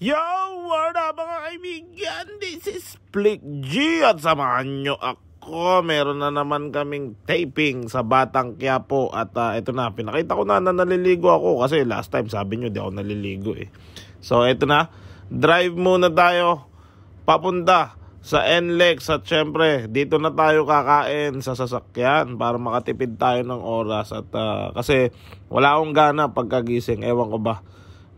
Yo! What up mga kaibigan? This is Flick G at samahan nyo ako. Meron na naman kaming taping sa Batang Quiapo. At ito na, pinakita ko na naliligo ako. Kasi last time sabi nyo di ako naliligo eh. So ito na, drive muna tayo papunta sa NLEX. At syempre, dito na tayo kakain sa sasakyan para makatipid tayo ng oras. At kasi wala akong gana pagkagising, ewan ko ba.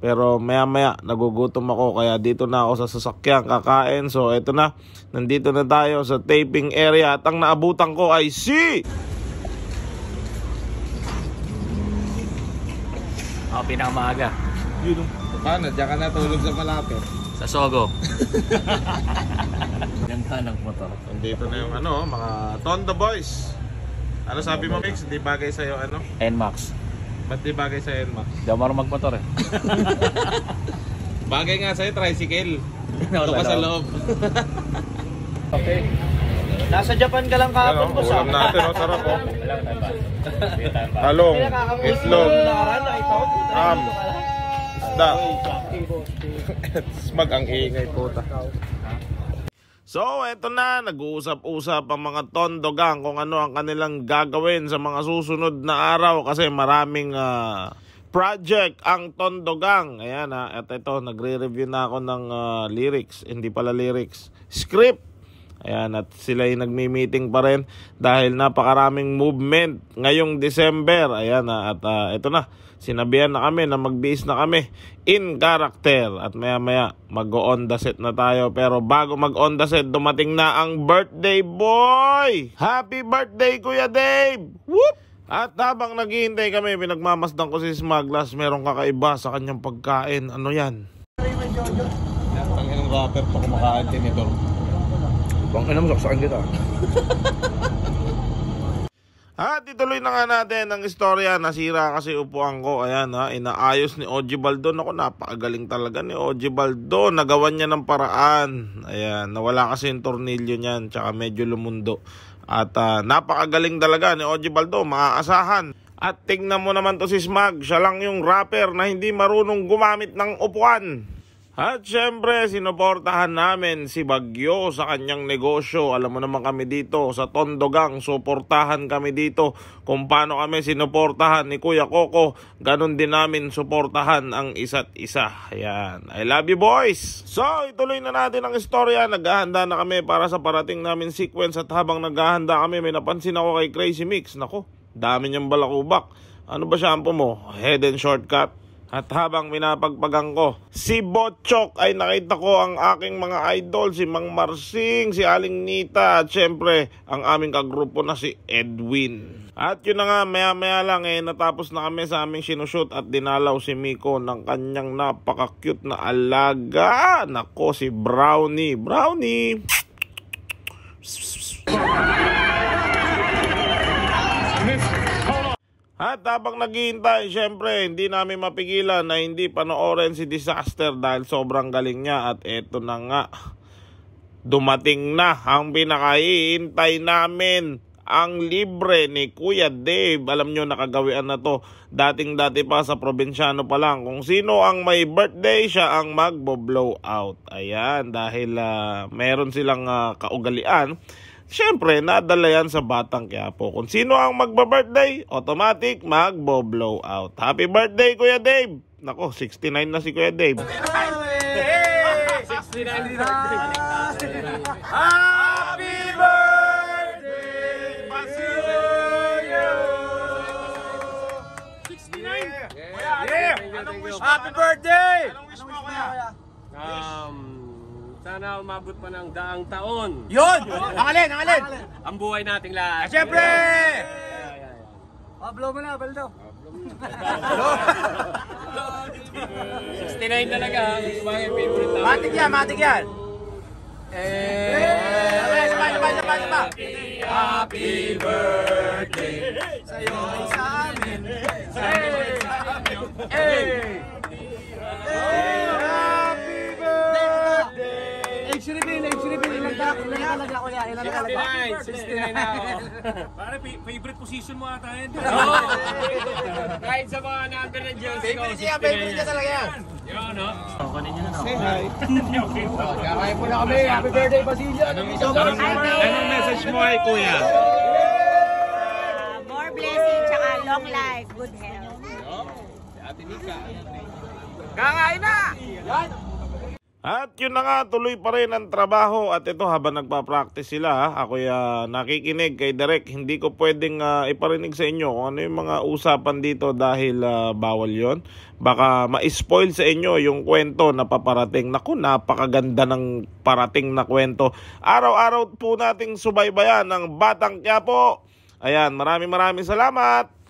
Pero maya-maya nagugutom ako kaya dito na ako sa sasakyan kakain. So eto na, nandito na tayo sa taping area at ang naabutan ko ay si... Ako pinakamaaga. Yun, paano? Diyan ka natulog sa malapit. Sa Sogo. Ganda ng motor. Nandito na yung mga Tondo boys. Ano sabi mo, Mix? Hindi bagay sa'yo NMAX. Ba't di bagay sa'yo, Max? Hindi ako marunong magmotor eh. Bagay nga sa'yo, tricycle. Ito ka sa loob. Okay. Nasa Japan ka lang kahapon po sa... Ulam natin, sarap oh. Talong, itlog, isda. Smag ang ingay po. So, eto na, nag-uusap-usap ang mga Tondo gang kung ano ang kanilang gagawin sa mga susunod na araw kasi maraming project ang Tondo gang. Ayan at ito, nagre-review na ako ng lyrics, hindi pala lyrics, script. Ayan, at sila ay nagmi-meeting pa rin dahil napakaraming movement ngayong December. Ayan at ito na, sinabihan na kami na mag-base na kami in character at maya-maya mag-on the set na tayo. Pero bago mag-on the set, dumating na ang birthday boy! Happy birthday, Kuya Dave! Whoop! At habang naghihintay kami, pinagmamasdan ko si Smaglas, merong kakaiba sa kanyang pagkain. Ano yan? Ang inong rapper pa kumakain tinidor. Bang ina mo, saksakan kita. At ituloy na nga natin ang istorya. Nasira kasi upuan ko. Ayan inaayos ni Oji Baldo. Ako, napakagaling talaga ni Oji Baldo. Nagawan niya ng paraan. Ayan, nawala kasi yung tornilyo niyan. Tsaka medyo lumundo. At napakagaling talaga ni Oji Baldo. Maaasahan. At tingnan mo naman to si Smag. Siya lang yung rapper na hindi marunong gumamit ng upuan. At syempre, sinuportahan namin si Bagyo sa kanyang negosyo. Alam mo naman kami dito sa Tondo gang, suportahan kami dito. Kung paano kami sinuportahan ni Kuya Coco, ganun din namin suportahan ang isa't isa. Ayan, I love you boys! So, ituloy na natin ang istorya. Naghahanda na kami para sa parating namin sequence. At habang naghahanda kami, may napansin ako kay Crazy Mix. Nako, dami niyang balakubak. Ano ba shampoo mo? Head and Shortcut? At habang minapagpagang ko si Botchok ay nakita ko ang aking mga idol, si Mang Marsing, si Aling Nita at syempre ang aming kagrupo na si Edwin. At yun na nga, maya-maya lang natapos na kami sa aming sinushoot at dinalaw si Miko ng kanyang napaka-cute na alaga. Nako, si Brownie. Brownie! At habang naghihintay, syempre, hindi namin mapigilan na hindi panoorin si Disaster dahil sobrang galing niya. At eto na nga, dumating na ang pinakahihintay namin, ang libre ni Kuya Dave. Alam nyo, nakagawian na to. Dating-dati pa sa probinsyano pa lang. Kung sino ang may birthday, siya ang magbo-blow out. Ayan, dahil meron silang kaugalian. Siyempre, nadala yan sa Batang Quiapo. Kung sino ang magba-birthday, automatic magbo-blow out. Happy birthday, Kuya Dave! Nako, 69 na si Kuya Dave. Hey! 69 birthday! Happy birthday! Pasuyo! 69? Yeah! Anong wish mo? Happy birthday! Anong wish mo, Kuya? Sana umabot pa ng daang taon. Yun! Ang alin! Ang buhay nating lahat. Siyempre! Blow mo na, Baldo. 69 talaga. Gusto ba yung favorite namin? Matik yan! Sabay! Happy birthday Sa'yo ay sa amin. Happy birthday! Age reveal. Ilan talaga ko yan? 69 na ako. Pare, favorite position mo ata yun. Oo. Kahit sa mga number ng Diyos ko, Favorite niya talaga yan. Yan, no? Say hi. Kakain po na kami. Happy birthday, Basilio. Anong message mo ay kuya? More blessing, tsaka long life, good health. Kakain na! At yun na nga, tuloy pa rin ang trabaho. At ito, habang nagpa-practice sila, ako'y nakikinig kay Derek. Hindi ko pwedeng iparinig sa inyo kung ano yung mga usapan dito dahil bawal yon. Baka ma-spoil sa inyo yung kwento na paparating. Naku, napakaganda ng parating na kwento. Araw-araw po nating subaybayan ng Batang Quiapo. Ayan, maraming salamat.